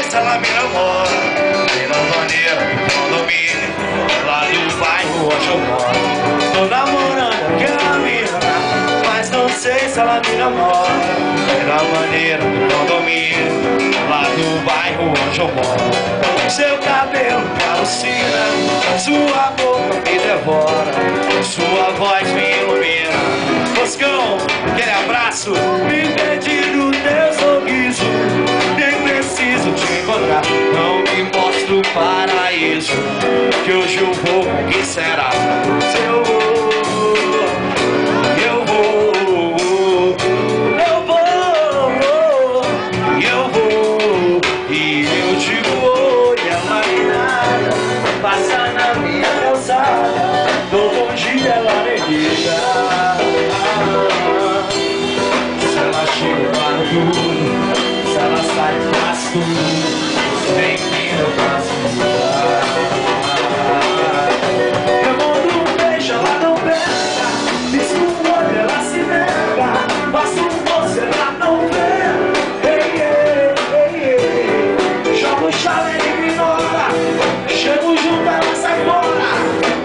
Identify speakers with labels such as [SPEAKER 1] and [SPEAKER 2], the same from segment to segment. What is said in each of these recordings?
[SPEAKER 1] se ela me namora. Pela maneira do condomínio, lá do bairro onde eu moro. Tô namorando aquela mina, mas não sei se ela me namora. Pela maneira do condomínio, lá do bairro onde eu moro. Seu cabelo me alucina, sua boca me devora, sua voz me ilumina. Moscão, aquele abraço, me perdi no teu sorriso. Nem preciso te encontrar, não me mostra o paraíso, que hoje eu vou conquistar. Se eu vou, eu vou, eu vou, eu vou. E eu digo oi, ela nem nada, passa na minha calçada, dou bom dia, ela nem liga. Se ela chega, para tudo, se ela sai, faz tudo, vem que eu faço eu mando um beijo, ela não pega, pisco um olho, ela se nega, passo um doce, ela não vê. Ei, ei, ei, ei, jogo o chalé e me ignora, chego junto, ela sai fora,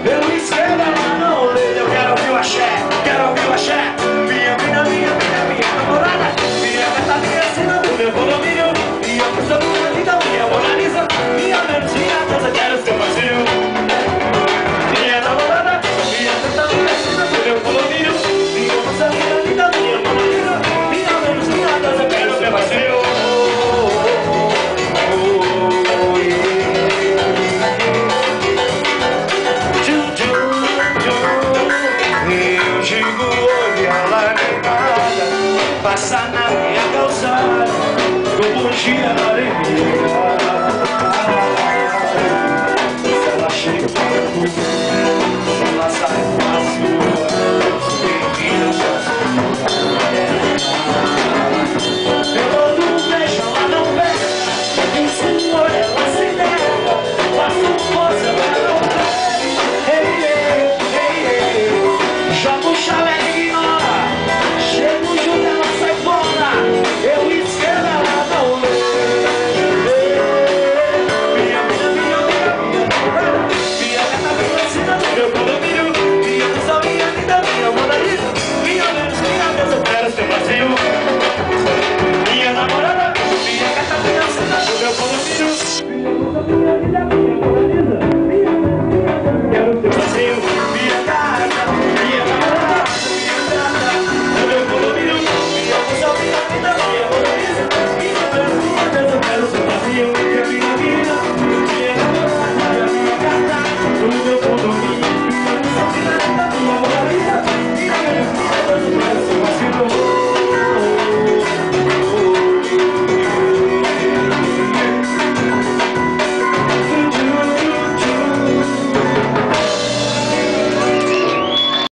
[SPEAKER 1] eu escrevo, ela não lê. Eu quero ouvir o axé, quero ouvir o axé. Minha namorada, minha meta, minha cena do meu condomínio, minha música, minha linda, minha Mona Lisa, minha melodia, dança, quero ser vazio. Minha namorada, minha meta, minha cena do meu condomínio, minha música, minha linda, minha Mona Lisa, minha melodia, dança, quero ser vazio. Eu digo oi, ela nem nada, passa na minha calçada, do bom dia, ela nem liga. Se ela chega para tudo,